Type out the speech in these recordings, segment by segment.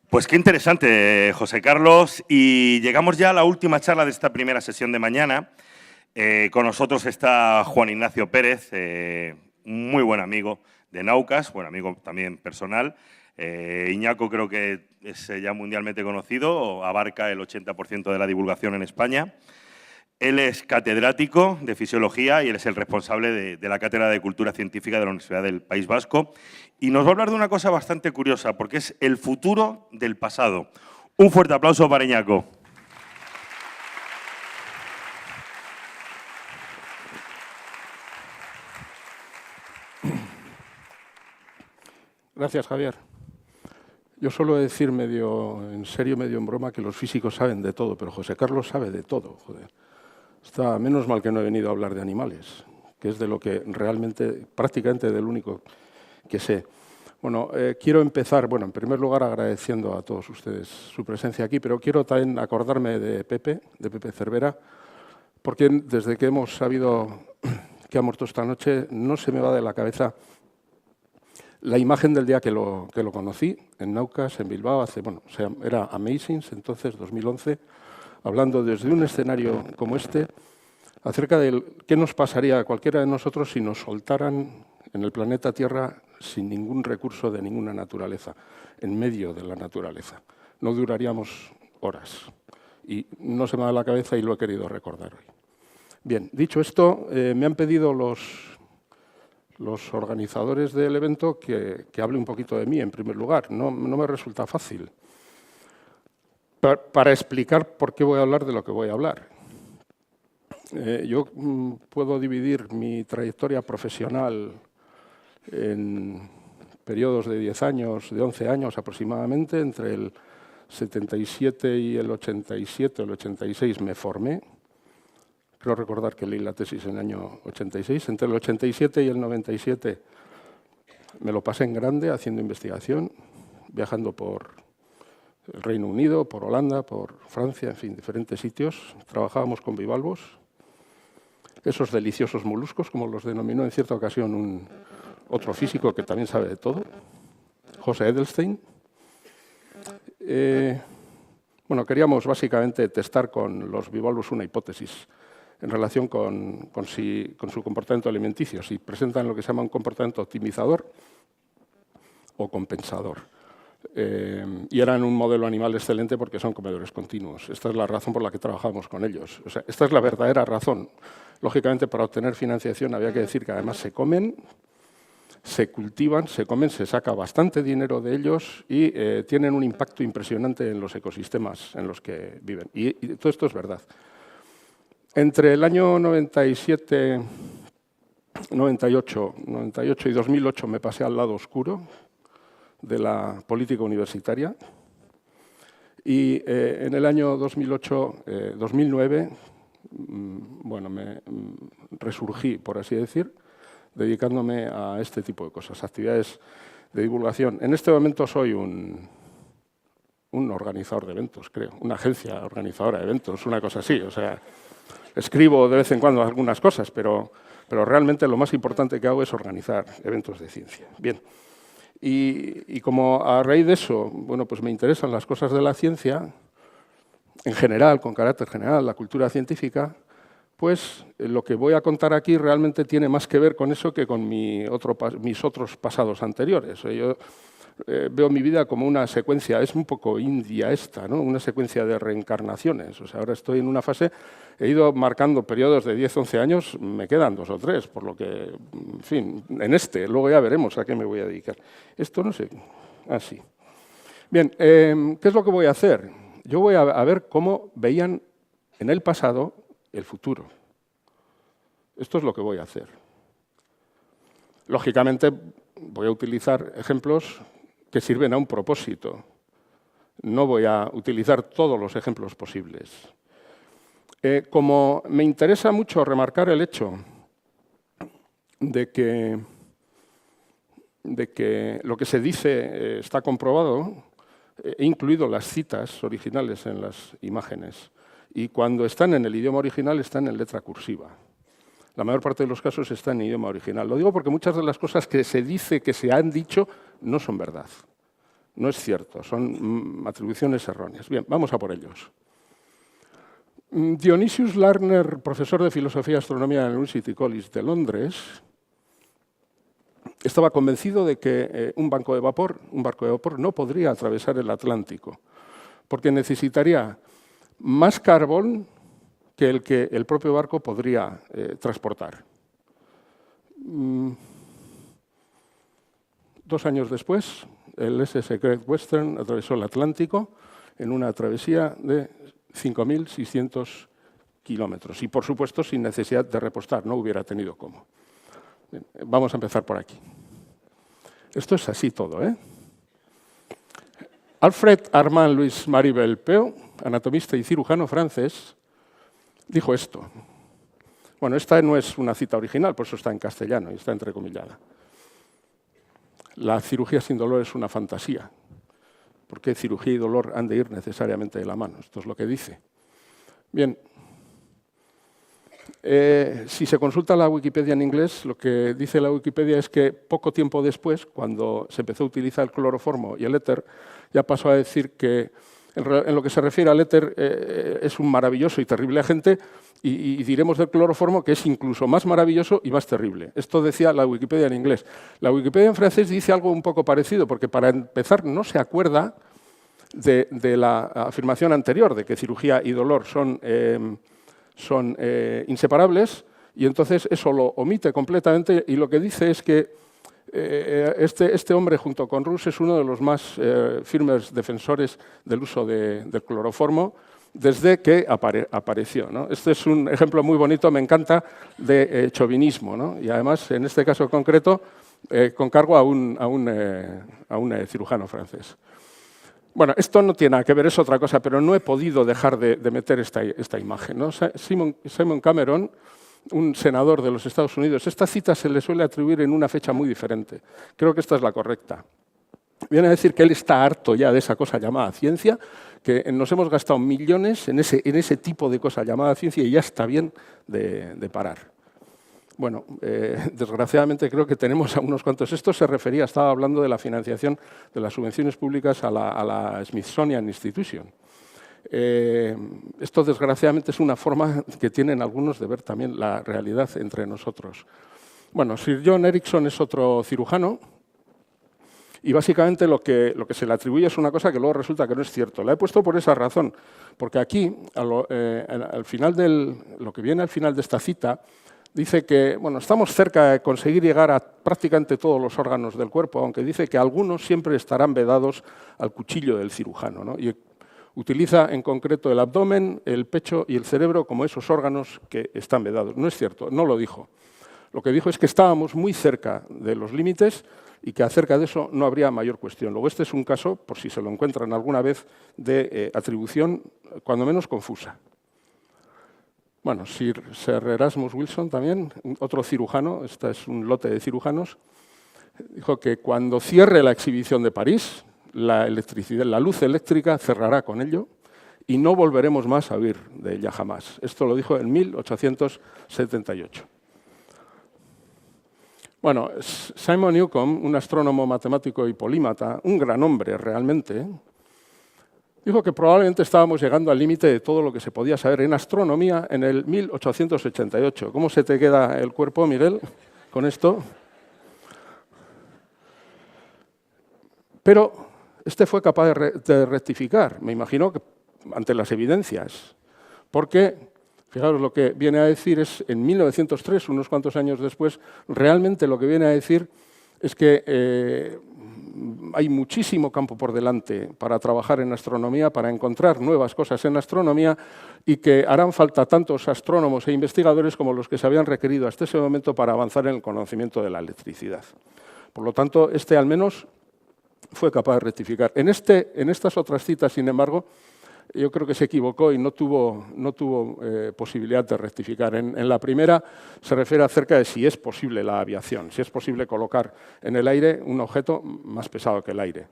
Pues qué interesante, José Carlos. Y llegamos ya a la última charla de esta primera sesión de mañana. Con nosotros está Juan Ignacio Pérez, muy buen amigo de Naucas, buen amigo también personal. Iñaco creo que es ya mundialmente conocido, abarca el 80% de la divulgación en España. Él es catedrático de Fisiología y él es el responsable de la Cátedra de Cultura Científica de la Universidad del País Vasco. Y nos va a hablar de una cosa bastante curiosa, porque es el futuro del pasado. Un fuerte aplauso para Iñaco. Gracias, Javier. Yo suelo decir medio en serio, medio en broma, que los físicos saben de todo, pero José Carlos sabe de todo, joder. Está menos mal que no he venido a hablar de animales, que es de lo que realmente, prácticamente del único que sé. Bueno, quiero empezar, en primer lugar agradeciendo a todos ustedes su presencia aquí, pero quiero también acordarme de Pepe Cervera, porque desde que hemos sabido que ha muerto esta noche, no se me va de la cabeza la imagen del día que lo conocí, en Naucas, en Bilbao, era Amazings, entonces, 2011, hablando desde un escenario como este, acerca de qué nos pasaría a cualquiera de nosotros si nos soltaran en el planeta Tierra sin ningún recurso de ninguna naturaleza, en medio de la naturaleza. No duraríamos horas. Y no se me da la cabeza y lo he querido recordar hoy. Bien, dicho esto, me han pedido los organizadores del evento que hable un poquito de mí, en primer lugar. No me resulta fácil. Para explicar por qué voy a hablar de lo que voy a hablar. Yo puedo dividir mi trayectoria profesional en periodos de 10 años, de 11 años aproximadamente. Entre el 77 y el 87, el 86 me formé. Creo recordar que leí la tesis en el año 86. Entre el 87 y el 97 me lo pasé en grande haciendo investigación, viajando por el Reino Unido, por Holanda, por Francia, en fin, diferentes sitios. Trabajábamos con bivalvos, esos deliciosos moluscos, como los denominó en cierta ocasión otro físico que también sabe de todo, José Edelstein. Queríamos básicamente testar con los bivalvos una hipótesis en relación con su comportamiento alimenticio, si presentan lo que se llama un comportamiento optimizador o compensador. Y eran un modelo animal excelente porque son comedores continuos. Esta es la razón por la que trabajamos con ellos. O sea, esta es la verdadera razón. Lógicamente, para obtener financiación había que decir que además se comen, se cultivan, se comen, se saca bastante dinero de ellos y tienen un impacto impresionante en los ecosistemas en los que viven. Y todo esto es verdad. Entre el año 98 y 2008 me pasé al lado oscuro de la política universitaria y en el año 2009 me resurgí, por así decir, dedicándome a este tipo de cosas, actividades de divulgación. En este momento soy un organizador de eventos, creo, una agencia organizadora de eventos, una cosa así. O sea, escribo de vez en cuando algunas cosas, pero realmente lo más importante que hago es organizar eventos de ciencia. Bien. Y como a raíz de eso, pues me interesan las cosas de la ciencia, en general, con carácter general, la cultura científica, pues lo que voy a contar aquí realmente tiene más que ver con eso que con mis otros pasados anteriores. Yo veo mi vida como una secuencia, es un poco india esta, ¿no? Una secuencia de reencarnaciones. O sea, ahora estoy en una fase, he ido marcando periodos de 10, 11 años, me quedan 2 o 3, por lo que, en fin, luego ya veremos a qué me voy a dedicar. Esto no sé, así. Bien, ¿qué es lo que voy a hacer? Yo voy a ver cómo veían en el pasado el futuro. Esto es lo que voy a hacer. Lógicamente, voy a utilizar ejemplos que sirven a un propósito. No voy a utilizar todos los ejemplos posibles. Como me interesa mucho remarcar el hecho de que lo que se dice está comprobado, he incluido las citas originales en las imágenes. Y cuando están en el idioma original, están en letra cursiva. La mayor parte de los casos está en idioma original. Lo digo porque muchas de las cosas que se dice, que se han dicho, no son verdad. No es cierto, son atribuciones erróneas. Bien, vamos a por ellos. Dionysius Lerner, profesor de Filosofía y Astronomía en el University College de Londres, estaba convencido de que un barco de vapor no podría atravesar el Atlántico, porque necesitaría más carbón que el propio barco podría transportar. 2 años después, el SS Great Western atravesó el Atlántico en una travesía de 5.600 kilómetros y, por supuesto, sin necesidad de repostar, no hubiera tenido cómo. Bien, vamos a empezar por aquí. Esto es así todo, ¿eh? Alfred Armand Louis Marie Belpeu, anatomista y cirujano francés, dijo esto. Bueno, esta no es una cita original, por eso está en castellano y está entrecomillada. La cirugía sin dolor es una fantasía. ¿Por qué cirugía y dolor han de ir necesariamente de la mano? Esto es lo que dice. Bien, si se consulta la Wikipedia en inglés, lo que dice la Wikipedia es que poco tiempo después, cuando se empezó a utilizar el cloroformo y el éter, ya pasó a decir que en lo que se refiere al éter es un maravilloso y terrible agente, y diremos del cloroformo que es incluso más maravilloso y más terrible. Esto decía la Wikipedia en inglés. La Wikipedia en francés dice algo un poco parecido, porque para empezar no se acuerda de la afirmación anterior, de que cirugía y dolor son inseparables, y entonces eso lo omite completamente, y lo que dice es que este hombre, junto con Rus, es uno de los más firmes defensores del uso del cloroformo desde que apareció, ¿no? Este es un ejemplo muy bonito, me encanta, de chauvinismo, ¿no? Y además, en este caso concreto, con cargo a un cirujano francés. Bueno, esto no tiene nada que ver, es otra cosa, pero no he podido dejar de meter esta imagen, ¿no? Simon Cameron, un senador de los Estados Unidos, esta cita se le suele atribuir en una fecha muy diferente. Creo que esta es la correcta. Viene a decir que él está harto ya de esa cosa llamada ciencia, que nos hemos gastado millones en ese tipo de cosa llamada ciencia y ya está bien de parar. Bueno, desgraciadamente creo que tenemos a unos cuantos. Esto se refería, estaba hablando de la financiación de las subvenciones públicas a la Smithsonian Institution. Esto, desgraciadamente, es una forma que tienen algunos de ver también la realidad entre nosotros. Bueno, Sir John Ericsson es otro cirujano y básicamente lo que se le atribuye es una cosa que luego resulta que no es cierto. La he puesto por esa razón, porque aquí, al final lo que viene al final de esta cita, dice que bueno, estamos cerca de conseguir llegar a prácticamente todos los órganos del cuerpo, aunque dice que algunos siempre estarán vedados al cuchillo del cirujano, ¿no? Y utiliza en concreto el abdomen, el pecho y el cerebro como esos órganos que están vedados. No es cierto, no lo dijo. Lo que dijo es que estábamos muy cerca de los límites y que acerca de eso no habría mayor cuestión. Luego, este es un caso, por si se lo encuentran alguna vez, de atribución cuando menos confusa. Bueno, Sir Erasmus Wilson también, otro cirujano, este es un lote de cirujanos, dijo que cuando cierre la exhibición de París, la luz eléctrica cerrará con ello y no volveremos más a oír de ella jamás. Esto lo dijo en 1878. Bueno, Simon Newcomb, un astrónomo, matemático y polímata, un gran hombre realmente, dijo que probablemente estábamos llegando al límite de todo lo que se podía saber en astronomía en el 1888. ¿Cómo se te queda el cuerpo, Miguel, con esto? Pero este fue capaz de rectificar, me imagino, que ante las evidencias, porque, fijaros, lo que viene a decir es, en 1903, unos cuantos años después, realmente lo que viene a decir es que hay muchísimo campo por delante para trabajar en astronomía, para encontrar nuevas cosas en astronomía y que harán falta tantos astrónomos e investigadores como los que se habían requerido hasta ese momento para avanzar en el conocimiento de la electricidad. Por lo tanto, este al menos fue capaz de rectificar. En estas otras citas, sin embargo, yo creo que se equivocó y no tuvo posibilidad de rectificar. En la primera se refiere acerca de si es posible la aviación, si es posible colocar en el aire un objeto más pesado que el aire.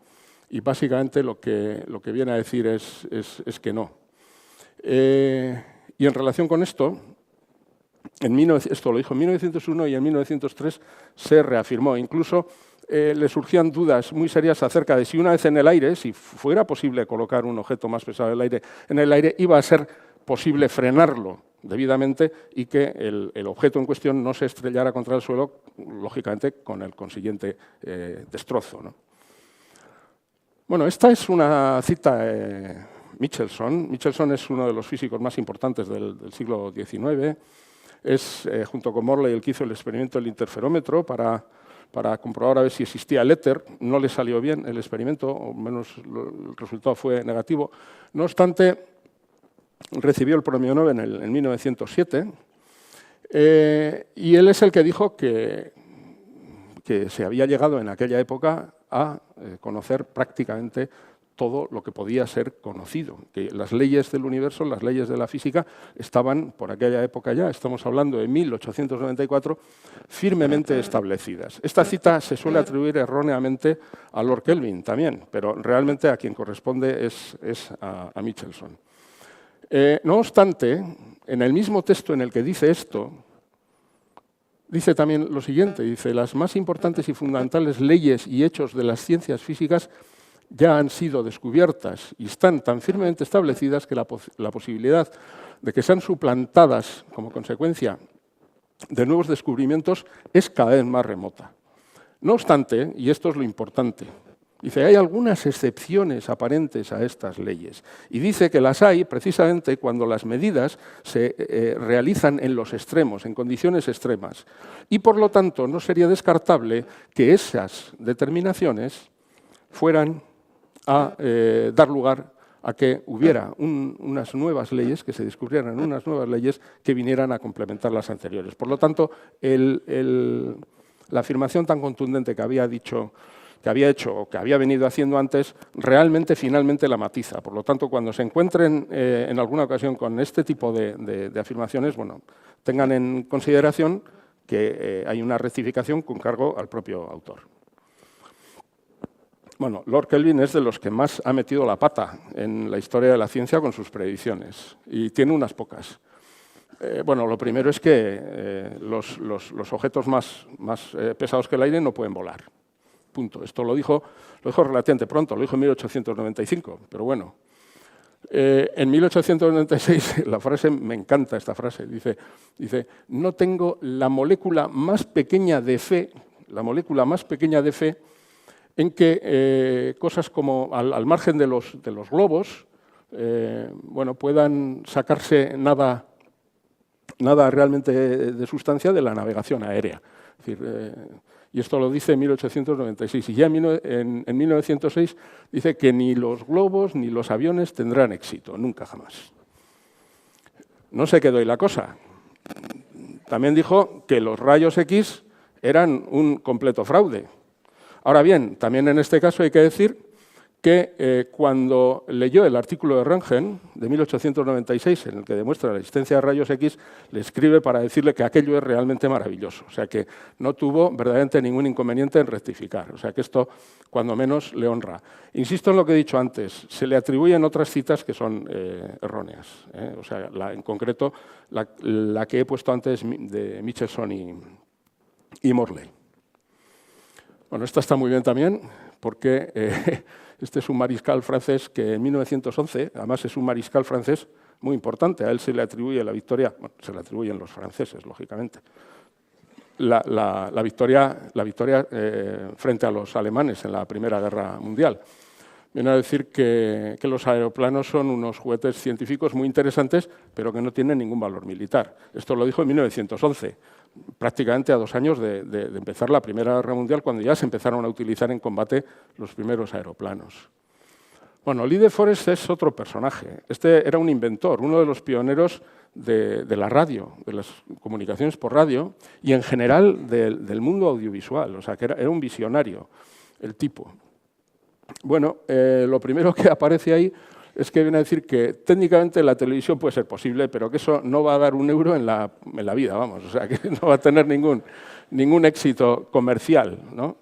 Y básicamente lo que viene a decir es que no. Y en relación con esto, esto lo dijo en 1901 y en 1903 se reafirmó. Incluso le surgían dudas muy serias acerca de si una vez en el aire, si fuera posible colocar un objeto más pesado en el aire, iba a ser posible frenarlo debidamente y que el objeto en cuestión no se estrellara contra el suelo, lógicamente con el consiguiente destrozo, ¿no? Bueno, esta es una cita de Michelson. Michelson es uno de los físicos más importantes del siglo XIX. Es, junto con Morley, el que hizo el experimento del interferómetro para comprobar a ver si existía el éter. No le salió bien el experimento, o menos el resultado fue negativo. No obstante, recibió el premio Nobel en 1907 y él es el que dijo que se había llegado en aquella época a conocer prácticamente todo lo que podía ser conocido, que las leyes del universo, las leyes de la física, estaban por aquella época ya, estamos hablando de 1894, firmemente establecidas. Esta cita se suele atribuir erróneamente a Lord Kelvin también, pero realmente a quien corresponde es a Michelson. No obstante, en el mismo texto en el que dice esto, dice también lo siguiente, dice: las más importantes y fundamentales leyes y hechos de las ciencias físicas ya han sido descubiertas y están tan firmemente establecidas que la posibilidad de que sean suplantadas como consecuencia de nuevos descubrimientos es cada vez más remota. No obstante, y esto es lo importante, dice, hay algunas excepciones aparentes a estas leyes. Y dice que las hay precisamente cuando las medidas se realizan en los extremos, en condiciones extremas. Y por lo tanto, no sería descartable que esas determinaciones fueran a dar lugar a que hubiera unas nuevas leyes, que se descubrieran unas nuevas leyes que vinieran a complementar las anteriores. Por lo tanto, la afirmación tan contundente que había dicho, que había hecho o que había venido haciendo antes, realmente finalmente la matiza. Por lo tanto, cuando se encuentren en alguna ocasión con este tipo de afirmaciones, bueno, tengan en consideración que hay una rectificación con cargo al propio autor. Bueno, Lord Kelvin es de los que más ha metido la pata en la historia de la ciencia con sus predicciones, y tiene unas pocas. Bueno, lo primero es que los objetos más pesados que el aire no pueden volar. Punto. Esto lo dijo relativamente pronto, lo dijo en 1895, pero bueno. En 1896, la frase, me encanta esta frase, dice, no tengo la molécula más pequeña de fe, en que cosas como al margen de los globos, bueno, puedan sacarse nada realmente de sustancia de la navegación aérea. Es decir, y esto lo dice en 1896. Y ya en 1906 dice que ni los globos ni los aviones tendrán éxito, nunca jamás. No se quedó ahí la cosa. También dijo que los rayos X eran un completo fraude. Ahora bien, también en este caso hay que decir que cuando leyó el artículo de Röntgen de 1896, en el que demuestra la existencia de rayos X, le escribe para decirle que aquello es realmente maravilloso. O sea que no tuvo verdaderamente ningún inconveniente en rectificar. O sea que esto, cuando menos, le honra. Insisto en lo que he dicho antes, se le atribuyen otras citas que son erróneas. O sea, en concreto, la que he puesto antes de Michelson y Morley. Bueno, esta está muy bien también, porque este es un mariscal francés que en 1911, además es un mariscal francés muy importante, a él se le atribuye la victoria, bueno, se le atribuyen los franceses, lógicamente, la victoria frente a los alemanes en la Primera Guerra Mundial. Viene a decir que los aeroplanos son unos juguetes científicos muy interesantes, pero que no tienen ningún valor militar. Esto lo dijo en 1911. Prácticamente a 2 años de empezar la Primera Guerra Mundial, cuando ya se empezaron a utilizar en combate los primeros aeroplanos. Bueno, Lee de Forest es otro personaje. Este era un inventor, uno de los pioneros de la radio, de las comunicaciones por radio, y en general del mundo audiovisual. O sea, que era un visionario, el tipo. Bueno, lo primero que aparece ahí es que viene a decir que técnicamente la televisión puede ser posible, pero que eso no va a dar un euro en la vida, vamos, o sea, que no va a tener ningún éxito comercial, ¿no?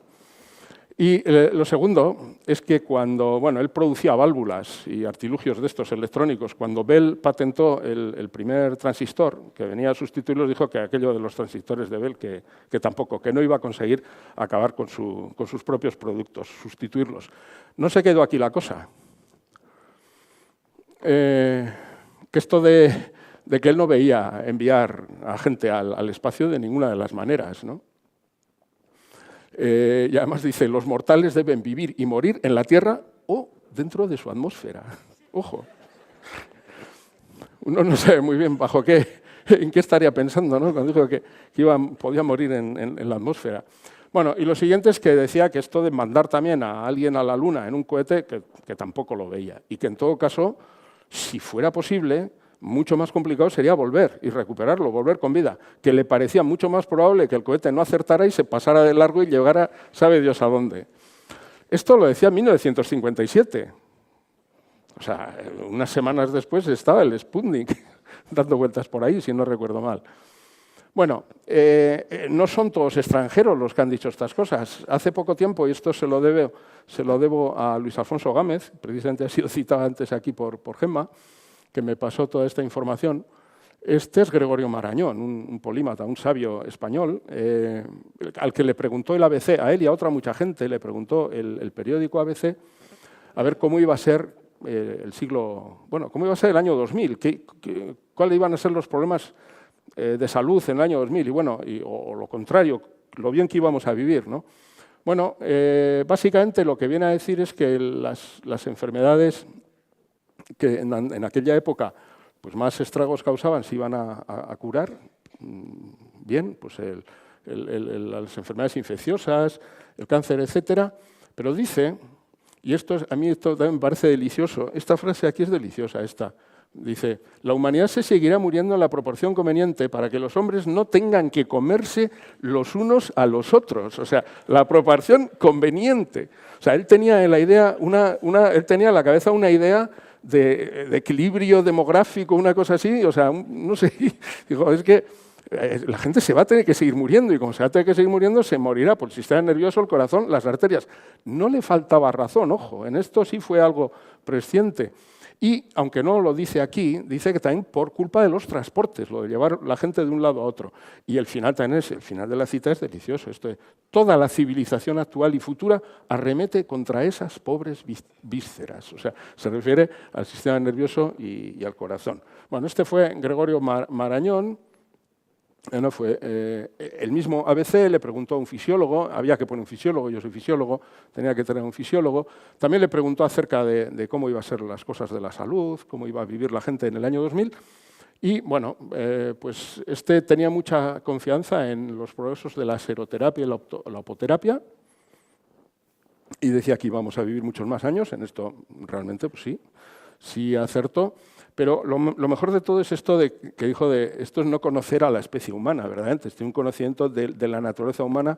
Y lo segundo es que cuando él producía válvulas y artilugios de estos electrónicos, cuando Bell patentó el primer transistor que venía a sustituirlos, dijo que aquello de los transistores de Bell que tampoco, que no iba a conseguir acabar con sus propios productos, sustituirlos. No se quedó aquí la cosa. Que esto de que él no veía enviar a gente al espacio de ninguna de las maneras, ¿no? Y además dice, los mortales deben vivir y morir en la Tierra o dentro de su atmósfera. Ojo. Uno no sabe muy bien en qué estaría pensando, ¿no? Cuando dijo que podía morir en la atmósfera. Bueno, y lo siguiente es que decía que esto de mandar también a alguien a la Luna en un cohete, que tampoco lo veía. Y que en todo caso, si fuera posible, mucho más complicado sería volver y recuperarlo, volver con vida, que le parecía mucho más probable que el cohete no acertara y se pasara de largo y llegara, sabe Dios a dónde. Esto lo decía en 1957. O sea, unas semanas después estaba el Sputnik dando vueltas por ahí, si no recuerdo mal. Bueno, no son todos extranjeros los que han dicho estas cosas. Hace poco tiempo, y esto se lo debo a Luis Alfonso Gámez, precisamente ha sido citado antes aquí por Gemma, que me pasó toda esta información. Este es Gregorio Marañón, un polímata, un sabio español, al que le preguntó el ABC, a él y a otra mucha gente, le preguntó el periódico ABC a ver cómo iba a ser cómo iba a ser el año 2000, cuáles iban a ser los problemas de salud en el año 2000, o lo contrario, lo bien que íbamos a vivir, ¿no? Bueno, básicamente lo que viene a decir es que las enfermedades que en aquella época pues más estragos causaban se iban a curar bien, pues las enfermedades infecciosas, el cáncer, etcétera. Pero dice, y a mí esto también me parece delicioso, esta frase aquí es deliciosa, dice, la humanidad se seguirá muriendo en la proporción conveniente para que los hombres no tengan que comerse los unos a los otros. O sea, la proporción conveniente. O sea, él tenía en la idea él tenía en la cabeza una idea de equilibrio demográfico, una cosa así, o sea, no sé, digo, es que la gente se va a tener que seguir muriendo y como se va a tener que seguir muriendo, se morirá por el sistema nervioso, el corazón, las arterias. No le faltaba razón, ojo, en esto sí fue algo presciente. Y, aunque no lo dice aquí, dice que también por culpa de los transportes, lo de llevar la gente de un lado a otro. Y el final también el final de la cita es delicioso. Toda la civilización actual y futura arremete contra esas pobres vísceras. O sea, se refiere al sistema nervioso y al corazón. Bueno, este fue Gregorio Marañón. El mismo ABC le preguntó a un fisiólogo, había que poner un fisiólogo, yo soy fisiólogo, tenía que tener un fisiólogo. También le preguntó acerca de cómo iban a ser las cosas de la salud, cómo iba a vivir la gente en el año 2000. Y bueno, pues tenía mucha confianza en los progresos de la seroterapia y la apoterapia y decía que íbamos a vivir muchos más años. En esto realmente, pues sí acertó. Pero lo mejor de todo es esto que dijo esto es no conocer a la especie humana, verdaderamente. Un conocimiento de la naturaleza humana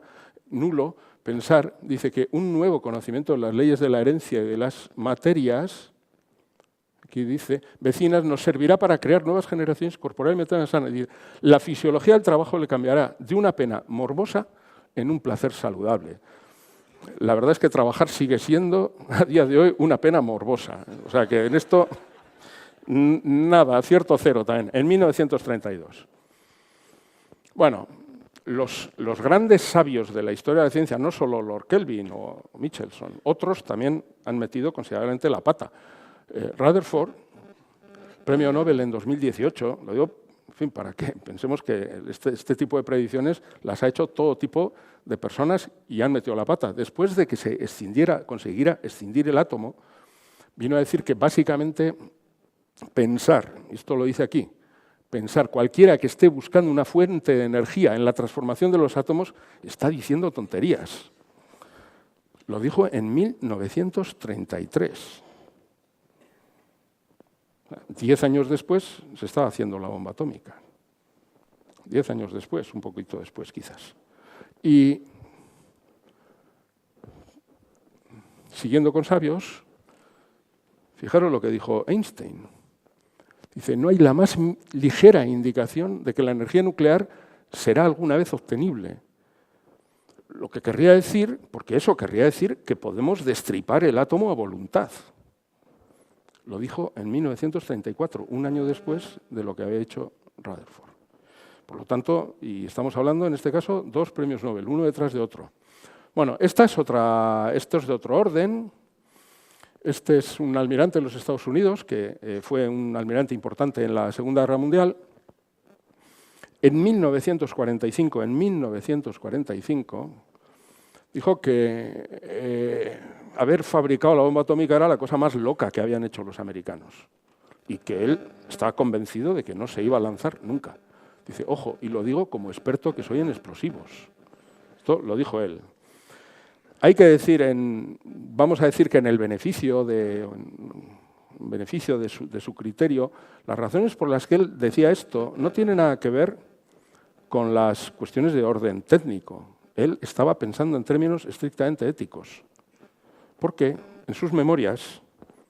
nulo. Dice que un nuevo conocimiento de las leyes de la herencia y de las materias, aquí dice, vecinas, nos servirá para crear nuevas generaciones corporales y mentales sanas. La fisiología del trabajo le cambiará de una pena morbosa en un placer saludable. La verdad es que trabajar sigue siendo, a día de hoy, una pena morbosa. O sea que en esto... Nada, acierto cero también, en 1932. Bueno, los grandes sabios de la historia de la ciencia, no solo Lord Kelvin o Michelson, otros también han metido considerablemente la pata. Rutherford, premio Nobel en 2018, lo digo, en fin, para que pensemos que este tipo de predicciones las ha hecho todo tipo de personas y han metido la pata. Después de que se consiguiera escindir el átomo, vino a decir que básicamente pensar, esto lo dice aquí, pensar cualquiera que esté buscando una fuente de energía en la transformación de los átomos está diciendo tonterías. Lo dijo en 1933. 10 años después se estaba haciendo la bomba atómica. 10 años después, un poquito después quizás. Y siguiendo con sabios, fijaros lo que dijo Einstein. Dice, no hay la más ligera indicación de que la energía nuclear será alguna vez obtenible. Lo que querría decir, porque eso querría decir que podemos destripar el átomo a voluntad. Lo dijo en 1934, un año después de lo que había hecho Rutherford. Por lo tanto, y estamos hablando en este caso, 2 premios Nobel, uno detrás de otro. Bueno, esto es de otro orden. Este es un almirante de los Estados Unidos, que fue un almirante importante en la Segunda Guerra Mundial. En 1945, dijo que haber fabricado la bomba atómica era la cosa más loca que habían hecho los americanos y que él estaba convencido de que no se iba a lanzar nunca. Dice, ojo, y lo digo como experto que soy en explosivos. Esto lo dijo él. Hay que decir, vamos a decir que en el beneficio de su criterio, las razones por las que él decía esto no tienen nada que ver con las cuestiones de orden técnico. Él estaba pensando en términos estrictamente éticos, porque en sus memorias,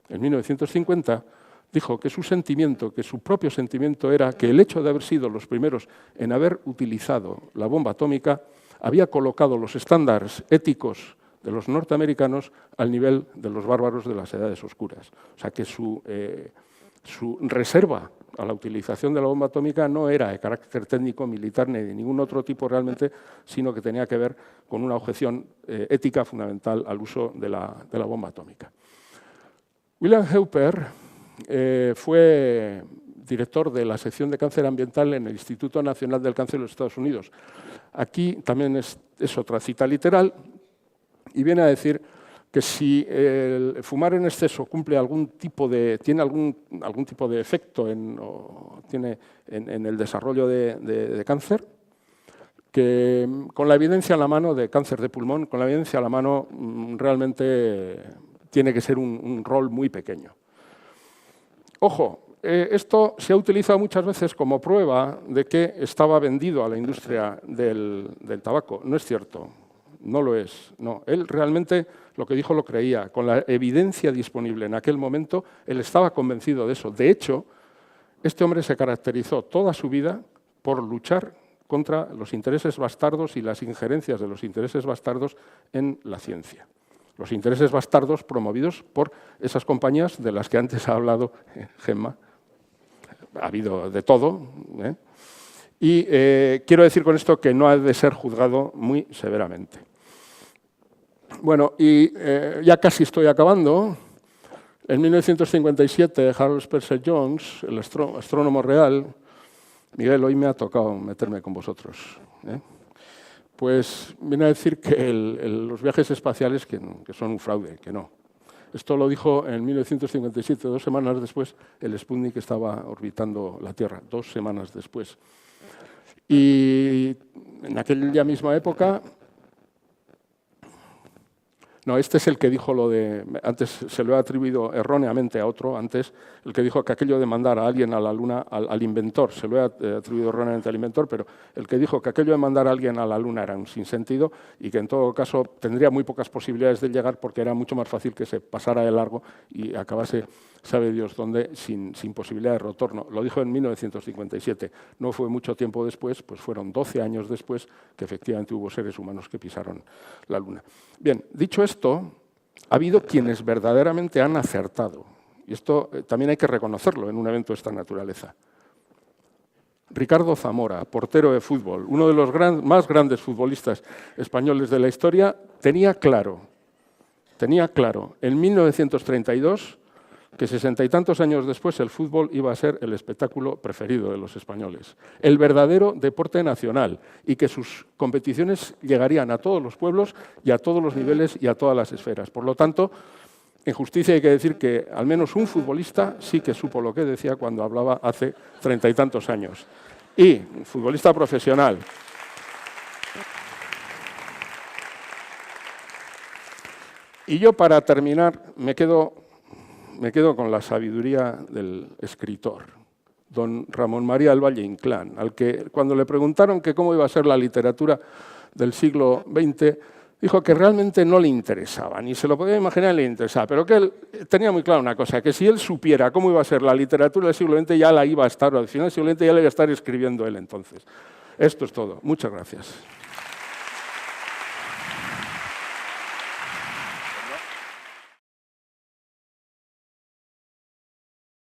en 1950, dijo que su propio sentimiento era que el hecho de haber sido los primeros en haber utilizado la bomba atómica había colocado los estándares éticos de los norteamericanos al nivel de los bárbaros de las edades oscuras. O sea que su reserva a la utilización de la bomba atómica no era de carácter técnico, militar ni de ningún otro tipo realmente, sino que tenía que ver con una objeción ética fundamental al uso de la bomba atómica. William Heuper fue director de la sección de cáncer ambiental en el Instituto Nacional del Cáncer de los Estados Unidos. Aquí también es otra cita literal y viene a decir que si el fumar en exceso tiene algún tipo de efecto en el desarrollo de cáncer, que con la evidencia a la mano de cáncer de pulmón, con la evidencia a la mano realmente tiene que ser un rol muy pequeño. Ojo, esto se ha utilizado muchas veces como prueba de que estaba vendido a la industria del tabaco. No es cierto. No lo es. No. Él realmente lo que dijo lo creía. Con la evidencia disponible en aquel momento, él estaba convencido de eso. De hecho, este hombre se caracterizó toda su vida por luchar contra los intereses bastardos y las injerencias de los intereses bastardos en la ciencia. Los intereses bastardos promovidos por esas compañías de las que antes ha hablado Gemma. Ha habido de todo, ¿eh? Y quiero decir con esto que no ha de ser juzgado muy severamente. Bueno, y ya casi estoy acabando. En 1957, Harold Spencer Jones, el astrónomo real, Miguel, hoy me ha tocado meterme con vosotros, ¿eh? Pues viene a decir que los viajes espaciales que son un fraude, que no. Esto lo dijo en 1957, 2 semanas después, el Sputnik estaba orbitando la Tierra, 2 semanas después. Y en aquella misma época, no, este es el que dijo lo de, antes se lo he atribuido erróneamente a otro, antes, el que dijo que aquello de mandar a alguien a la Luna, al inventor, se lo he atribuido erróneamente al inventor, pero el que dijo que aquello de mandar a alguien a la Luna era un sinsentido y que en todo caso tendría muy pocas posibilidades de llegar porque era mucho más fácil que se pasara de largo y acabase, sabe Dios dónde, sin posibilidad de retorno. Lo dijo en 1957. No fue mucho tiempo después, pues fueron 12 años después que efectivamente hubo seres humanos que pisaron la Luna. Bien, dicho esto, ha habido quienes verdaderamente han acertado. Y esto también hay que reconocerlo en un evento de esta naturaleza. Ricardo Zamora, portero de fútbol, uno de los más grandes futbolistas españoles de la historia, tenía claro en 1932 que 60 y tantos años después el fútbol iba a ser el espectáculo preferido de los españoles, el verdadero deporte nacional, y que sus competiciones llegarían a todos los pueblos y a todos los niveles y a todas las esferas. Por lo tanto, en justicia hay que decir que al menos un futbolista sí que supo lo que decía cuando hablaba hace 30 y tantos años. Y un futbolista profesional. Y yo, para terminar, me quedo con la sabiduría del escritor, don Ramón María del Valle Inclán, al que cuando le preguntaron que cómo iba a ser la literatura del siglo XX, dijo que realmente no le interesaba, ni se lo podía imaginar ni le interesaba, pero que él tenía muy claro una cosa, que si él supiera cómo iba a ser la literatura del siglo XX, ya la iba a estar, al final del siglo XX ya la iba a estar escribiendo él entonces. Esto es todo. Muchas gracias.